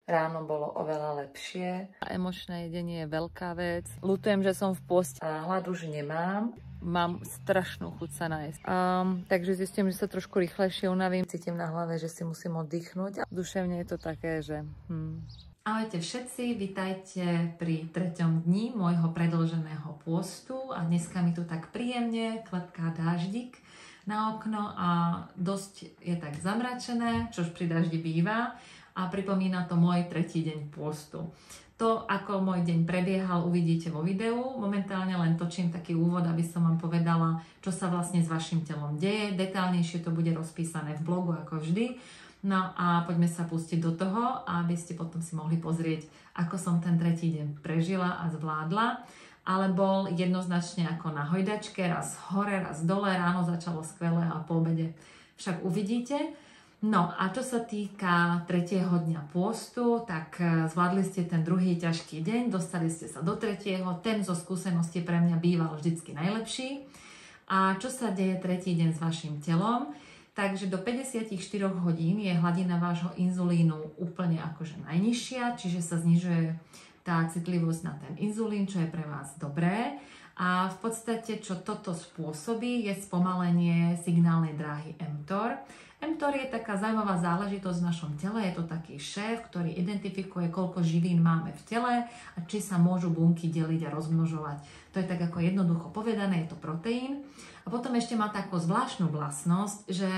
Ráno bolo oveľa lepšie. Emočné jedenie je veľká vec. Ľutujem, že som v pôste a hlad už nemám. Mám strašnú chuť sa nájsť. Takže zistím, že sa trošku rýchlejšie unavím. Cítim na hlave, že si musím oddychnúť. A duševne je to také, že... Ahojte všetci, vitajte pri 3. dni môjho predĺženého pôstu. A dneska mi tu tak príjemne klepká dáždik na okno a dosť je tak zamračené, čož pri daždi býva. A pripomína to môj 3. deň pôstu. To, ako môj deň prebiehal, uvidíte vo videu. Momentálne len točím taký úvod, aby som vám povedala, čo sa vlastne s vašim telom deje. Detálnejšie to bude rozpísané v blogu, ako vždy. No a poďme sa pustiť do toho, aby ste potom si mohli pozrieť, ako som ten 3. deň prežila a zvládla. Ale bol jednoznačne ako na hojdačke, raz hore, raz dole. Ráno začalo skvelé a po obede však uvidíte. No a čo sa týka 3. dňa pôstu, tak zvládli ste ten druhý ťažký deň, dostali ste sa do 3. Ten zo skúsenosti pre mňa býval vždycky najlepší. A čo sa deje 3. deň s vašim telom? Takže do 54 hodín je hladina vášho inzulínu úplne akože najnižšia, čiže sa znižuje tá citlivosť na ten inzulín, čo je pre vás dobré. A v podstate, čo toto spôsobí, je spomalenie signálnej dráhy mTOR. mTOR je taká zaujímavá záležitosť v našom tele, je to taký šéf, ktorý identifikuje, koľko živín máme v tele a či sa môžu bunky deliť a rozmnožovať. To je tak ako jednoducho povedané, je to proteín. A potom ešte má takú zvláštnu vlastnosť, že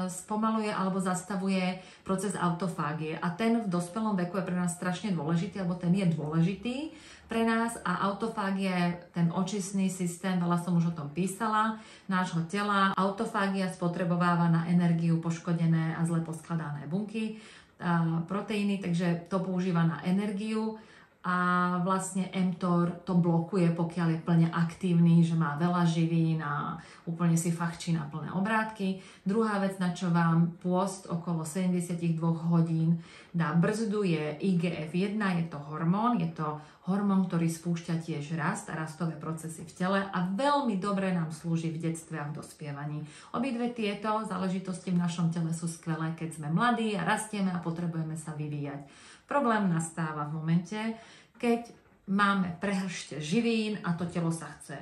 spomaluje alebo zastavuje proces autofágie. A ten v dospelom veku je pre nás strašne dôležitý, alebo ten je dôležitý pre nás a autofágia je ten očistný systém, veľa som už o tom písala, nášho tela. Autofágia spotrebováva na energiu poškodené a zle poskladané bunky, proteíny, takže to používa na energiu a vlastne mTOR to blokuje, pokiaľ je plne aktívny, že má veľa živín a úplne si fachčí na plné obrátky. Druhá vec, na čo vám pôst okolo 72 hodín dá brzdu, je IGF-1, je to hormón, ktorý spúšťa tiež rast a rastové procesy v tele a veľmi dobre nám slúži v detstve a v dospievaní. Obidve tieto záležitosti v našom tele sú skvelé, keď sme mladí a rastieme a potrebujeme sa vyvíjať. Problém nastáva v momente, keď máme prehršte živín a to telo sa chce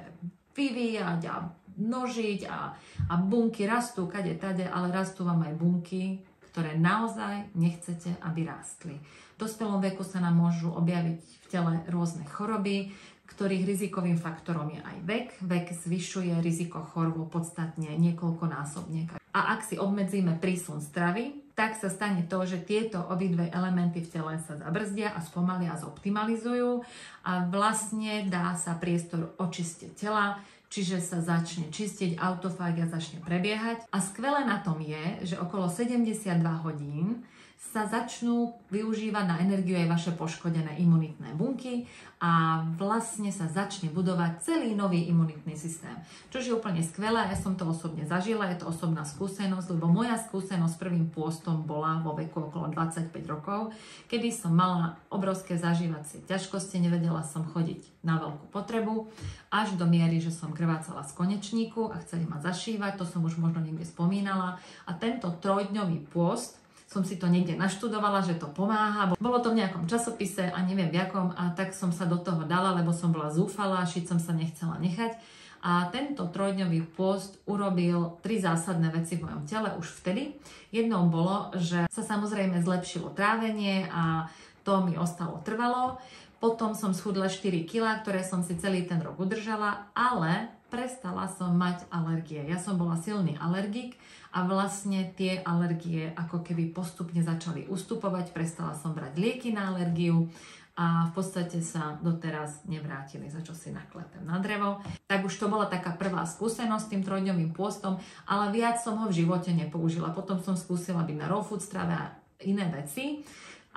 vyvíjať a množiť a bunky rastú kade tade, ale rastú vám aj bunky, ktoré naozaj nechcete, aby rástli. V dospelom veku sa nám môžu objaviť v tele rôzne choroby, ktorých rizikovým faktorom je aj vek. Vek zvyšuje riziko chorôb podstatne niekoľkonásobne. A ak si obmedzíme prísun stravy, tak sa stane to, že tieto obidve elementy v tele sa zabrzdia a spomalia a zoptimalizujú a vlastne dá sa priestor očistiť tela, čiže sa začne čistiť, autofágia začne prebiehať. A skvelé na tom je, že okolo 72 hodín sa začnú využívať na energiu aj vaše poškodené imunitné bunky a vlastne sa začne budovať celý nový imunitný systém. Čo je úplne skvelé, ja som to osobne zažila, je to osobná skúsenosť, lebo moja skúsenosť s prvým pôstom bola vo veku okolo 25 rokov, kedy som mala obrovské zažívacie ťažkosti, nevedela som chodiť na veľkú potrebu, až do miery, že som krvácala z konečníku a chceli ma zašívať, to som už možno niekde spomínala. A tento 3-dňový pôst som si to niekde naštudovala, že to pomáha. Bolo to v nejakom časopise a neviem v jakom a tak som sa do toho dala, lebo som bola zúfalá, šiť som sa nechcela nechať. A tento 3-dňový pôst urobil 3 zásadné veci v mojom tele už vtedy. Jednou bolo, že sa samozrejme zlepšilo trávenie a to mi ostalo trvalo. Potom som schudla 4 kg, ktoré som si celý ten rok udržala, ale prestala som mať alergie. Ja som bola silný alergik a vlastne tie alergie ako keby postupne začali ustupovať. Prestala som brať lieky na alergiu a v podstate sa doteraz nevrátili, za čo si naklepem na drevo. Tak už to bola taká prvá skúsenosť s tým 3-dňovým pôstom, ale viac som ho v živote nepoužila. Potom som skúsila byť na raw food strave a iné veci.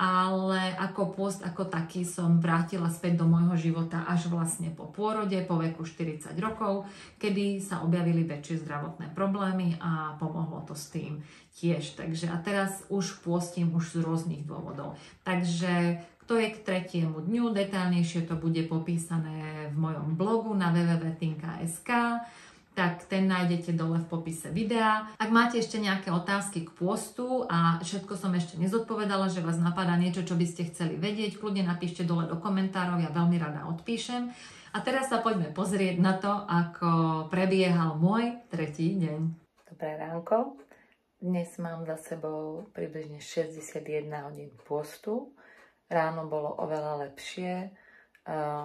Ale ako pôst ako taký som vrátila späť do môjho života až vlastne po pôrode, po veku 40 rokov, kedy sa objavili väčšie zdravotné problémy a pomohlo to s tým tiež. Takže a teraz už pôstím už z rôznych dôvodov. Takže to je k 3. dňu, detailnejšie to bude popísané v mojom blogu na www.tinka.sk. tak ten nájdete dole v popise videa. Ak máte ešte nejaké otázky k pôstu a všetko som ešte nezodpovedala, že vás napadá niečo, čo by ste chceli vedieť, kľudne napíšte dole do komentárov, ja veľmi rada odpíšem. A teraz sa poďme pozrieť na to, ako prebiehal môj tretí deň. Dobré ránko. Dnes mám za sebou približne 61 hodín pôstu. Ráno bolo oveľa lepšie.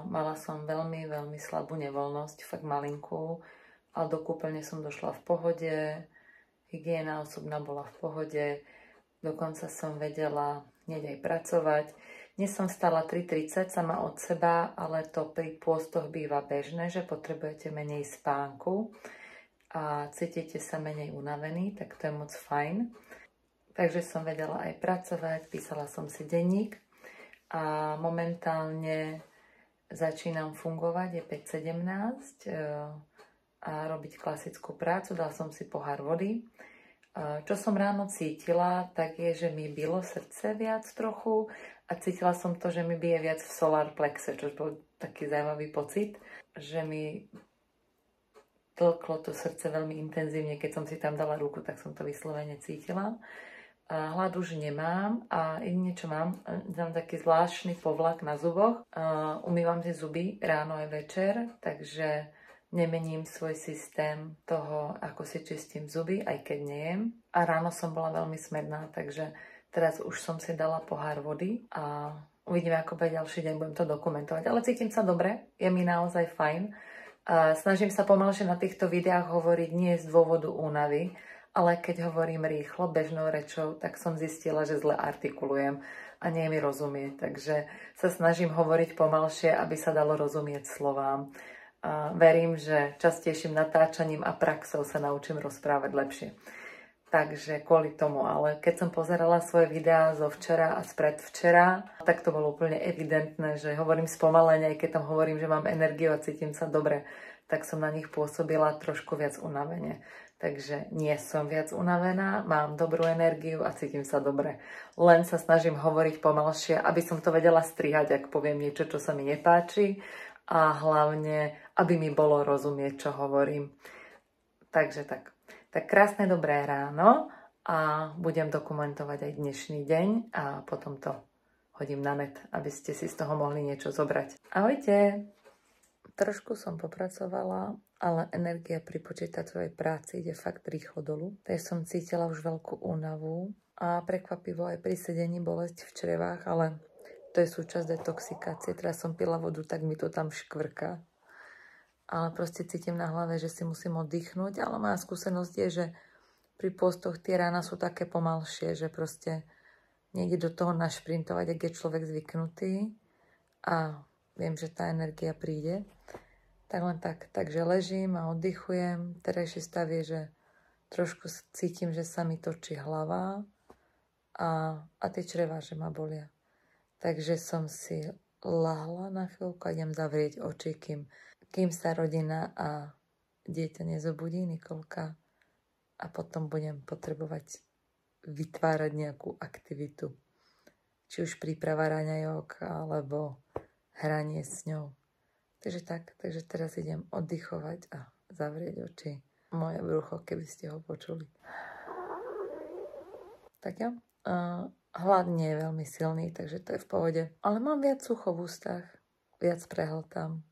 Mala som veľmi slabú nevoľnosť, fakt malinkú, ale do kúpeľne som došla v pohode, hygiena osobná bola v pohode, dokonca som vedela hneď aj pracovať. Dnes som stala 3:30 sama od seba, ale to pri pôstoch býva bežné, že potrebujete menej spánku a cítite sa menej unavení, tak to je moc fajn. Takže som vedela aj pracovať, písala som si denník a momentálne začínam fungovať, je 5:17 a robiť klasickú prácu. Dal som si pohár vody. Čo som ráno cítila, tak je, že mi bylo srdce viac trochu a cítila som to, že mi bije viac v solar plexe, čo bol taký zaujímavý pocit, že mi tlklo to srdce veľmi intenzívne. Keď som si tam dala ruku, tak som to vyslovene cítila. Hlad už nemám a jedine čo mám taký zvláštny povlak na zuboch. Umývam si zuby ráno aj večer, takže nemením svoj systém toho, ako si čistím zuby, aj keď nejem. A ráno som bola veľmi smedná, takže teraz už som si dala pohár vody a uvidíme, ako bude ďalší deň, budem to dokumentovať. Ale cítim sa dobre, je mi naozaj fajn. Snažím sa pomalšie na týchto videách hovoriť nie z dôvodu únavy, ale keď hovorím rýchlo, bežnou rečou, tak som zistila, že zle artikulujem a nie mi rozumieť. Takže sa snažím hovoriť pomalšie, aby sa dalo rozumieť slovám. A verím, že častejším natáčaním a praxou sa naučím rozprávať lepšie. Takže kvôli tomu, ale keď som pozerala svoje videá zo včera a spredvčera, tak to bolo úplne evidentné, že hovorím spomalene, aj keď tam hovorím, že mám energiu a cítim sa dobre, tak som na nich pôsobila trošku viac unavene. Takže nie som viac unavená, mám dobrú energiu a cítim sa dobre. Len sa snažím hovoriť pomalšie, aby som to vedela strihať, ak poviem niečo, čo sa mi nepáči a hlavne, aby mi bolo rozumieť, čo hovorím. Takže tak. Tak krásne dobré ráno a budem dokumentovať aj dnešný deň a potom to hodím na net, aby ste si z toho mohli niečo zobrať. Ahojte! Trošku som popracovala, ale energia pri počítačovej práci ide fakt rýchlo dolu. Takže som cítila už veľkú únavu a prekvapivo aj pri sedení bolesť v črevách, ale to je súčasť detoxikácie. Teraz som pila vodu, tak mi to tam škvrká. Ale proste cítim na hlave, že si musím oddychnúť, ale moja skúsenosť je, že pri postoch tie rána sú také pomalšie, že proste niekde do toho našprintovať, ak je človek zvyknutý a viem, že tá energia príde. Tak len tak. Takže ležím a oddychujem. Terajší stav je, že trošku cítim, že sa mi točí hlava a tie črevá, že ma bolia. Takže som si lahla na chvíľku a idem zavrieť oči, kým sa rodina a dieťa nezobudí, Nikolka. A potom budem potrebovať vytvárať nejakú aktivitu. Či už príprava raňajok, alebo hranie s ňou. Takže teraz idem oddychovať a zavrieť oči. Moje brucho, keby ste ho počuli. Tak jo. Hlad nie je veľmi silný, takže to je v pohode. Ale mám viac sucho v ústach, viac prehltám.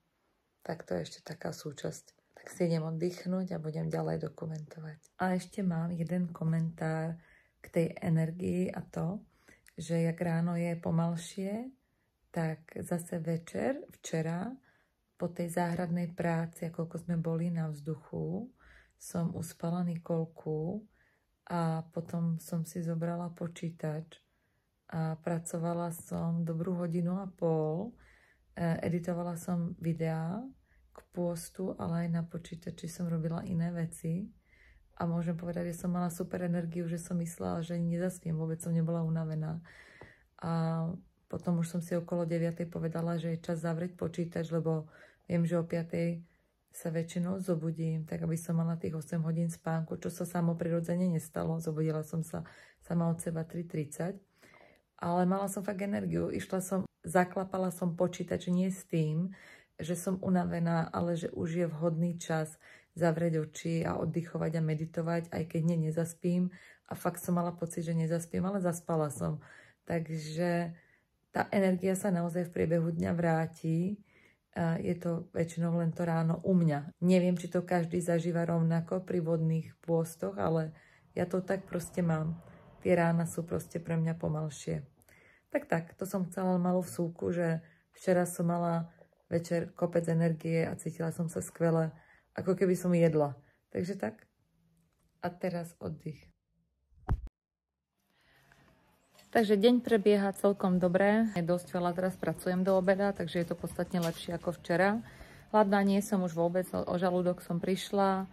Tak to je ešte taká súčasť. Tak si idem oddychnúť a budem ďalej dokumentovať. A ešte mám jeden komentár k tej energii a to, že jak ráno je pomalšie, tak zase večer, včera, po tej záhradnej práci, koľko sme boli na vzduchu, som uspala Nikolku a potom som si zobrala počítač a pracovala som dobrú 1,5 hodiny. Editovala som videá k pôstu, ale aj na počítači som robila iné veci. A môžem povedať, že som mala super energiu, že som myslela, že nezaspiem, vôbec som nebola unavená. A potom už som si okolo 9:00 povedala, že je čas zavrieť počítač, lebo viem, že o 5:00 sa väčšinou zobudím, tak aby som mala tých 8 hodín spánku, čo sa samo prirodzene nestalo. Zobudila som sa sama od seba 3:30. Ale mala som fakt energiu. Zaklapala som počítač nie s tým, že som unavená, ale že už je vhodný čas zavrieť oči a oddychovať a meditovať, aj keď nezaspím. A fakt som mala pocit, že nezaspím, ale zaspala som. Takže tá energia sa naozaj v priebehu dňa vráti. Je to väčšinou len to ráno u mňa. Neviem, či to každý zažíva rovnako pri vodných pôstoch, ale ja to tak proste mám. Tie rána sú proste pre mňa pomalšie. Tak, to som chcela malú vsúku, že včera som mala večer kopec energie a cítila som sa skvele, ako keby som jedla. Takže tak. A teraz oddych. Takže deň prebieha celkom dobre. Dosť veľa teraz pracujem do obeda, takže je to podstatne lepšie ako včera. Hladná nie som už vôbec, o žalúdok som prišla.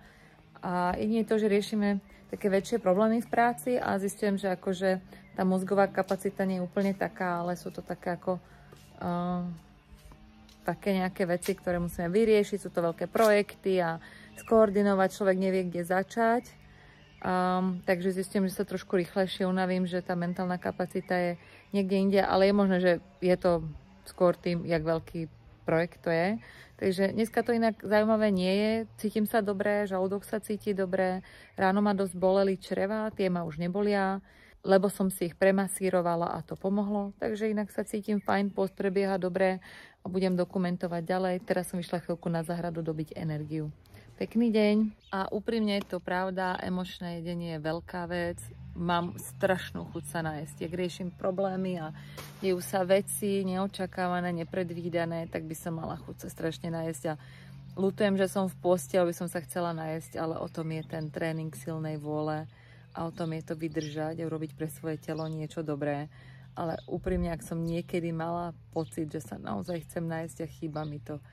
A jedine to, že riešime také väčšie problémy v práci a zistujem, že akože tá mozgová kapacita nie je úplne taká, ale sú to také ako také nejaké veci, ktoré musíme vyriešiť. Sú to veľké projekty a skoordinovať, človek nevie, kde začať. Takže zistím, že sa trošku rýchlejšie unavím, že tá mentálna kapacita je niekde inde, ale je možné, že je to skôr tým, jak veľký projekt to je. Takže dneska to inak zaujímavé nie je. Cítim sa dobre, žalúdok sa cíti dobre, ráno ma dosť boleli čreva, tie ma už nebolia, lebo som si ich premasírovala a to pomohlo. Takže inak sa cítim fajn, post prebieha dobre a budem dokumentovať ďalej. Teraz som vyšla chvíľku na záhradu dobiť energiu. Pekný deň. A úprimne je to pravda, emočné jedenie je veľká vec. Mám strašnú chuť sa nájsť. Ak riešim problémy a dejú sa veci neočakávané, nepredvídané, tak by som mala chuť sa strašne nájsť. A ľutujem, že som v poste, aby som sa chcela nájsť, ale o tom je ten tréning silnej vôle a o tom je to vydržať a urobiť pre svoje telo niečo dobré. Ale úprimne, ak som niekedy mala pocit, že sa naozaj chcem nájsť a chýba mi to,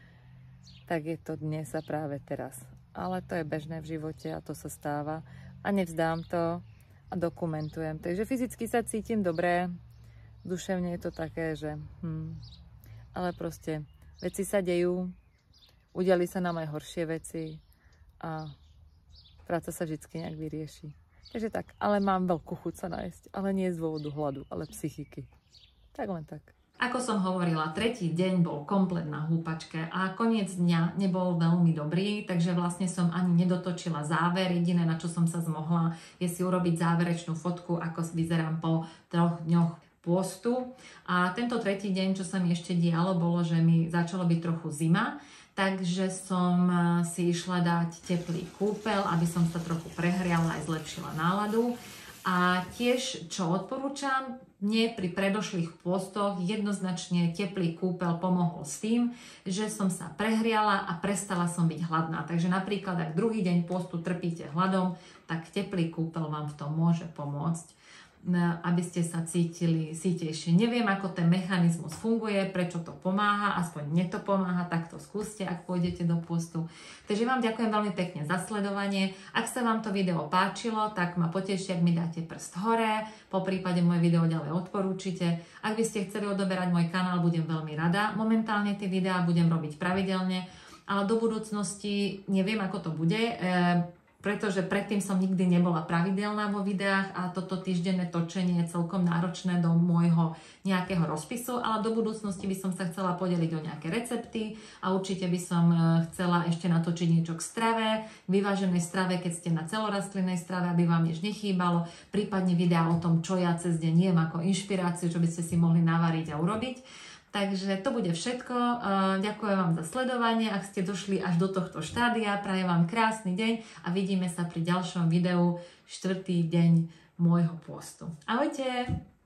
tak je to dnes a práve teraz. Ale to je bežné v živote a to sa stáva. A nevzdám to a dokumentujem. Takže fyzicky sa cítim dobre. Duševne je to také, že... Ale proste veci sa dejú. Udiali sa nám aj horšie veci. A práca sa vždy nejak vyrieši. Takže tak. Ale mám veľkú chuť sa nájsť. Ale nie z dôvodu hladu, ale psychiky. Tak len tak. Ako som hovorila, tretí deň bol komplet na húpačke a koniec dňa nebol veľmi dobrý, takže vlastne som ani nedotočila záver. Jediné, na čo som sa zmohla, je si urobiť záverečnú fotku, ako vyzerám po 3 dňoch pôstu. A tento tretí deň, čo sa mi ešte dialo, bolo, že mi začalo byť trochu zima, takže som si išla dať teplý kúpel, aby som sa trochu prehriala aj zlepšila náladu. A tiež, čo odporúčam, mne pri predošlých pôstoch jednoznačne teplý kúpel pomohol s tým, že som sa prehriala a prestala som byť hladná. Takže napríklad, ak druhý deň pôstu trpíte hladom, tak teplý kúpel vám v tom môže pomôcť, aby ste sa cítili sýtejšie. Neviem, ako ten mechanizmus funguje, prečo to pomáha, aspoň mne to pomáha, tak to skúste, ak pôjdete do pôstu. Takže vám ďakujem veľmi pekne za sledovanie. Ak sa vám to video páčilo, tak ma poteší, ak mi dáte prst hore, po prípade moje video ďalej odporúčite. Ak by ste chceli odoberať môj kanál, budem veľmi rada. Momentálne tie videá budem robiť pravidelne, ale do budúcnosti neviem, ako to bude, pretože predtým som nikdy nebola pravidelná vo videách a toto týždenné točenie je celkom náročné do môjho nejakého rozpisu, ale do budúcnosti by som sa chcela podeliť o nejaké recepty a určite by som chcela ešte natočiť niečo k strave, vyváženej strave, keď ste na celorastlinnej strave, aby vám nič nechýbalo, prípadne videá o tom, čo ja cez deň jem ako inšpiráciu, čo by ste si mohli navariť a urobiť. Takže to bude všetko. Ďakujem vám za sledovanie. Ak ste došli až do tohto štádia, prajem vám krásny deň a vidíme sa pri ďalšom videu 4. deň môjho pôstu. Ahojte!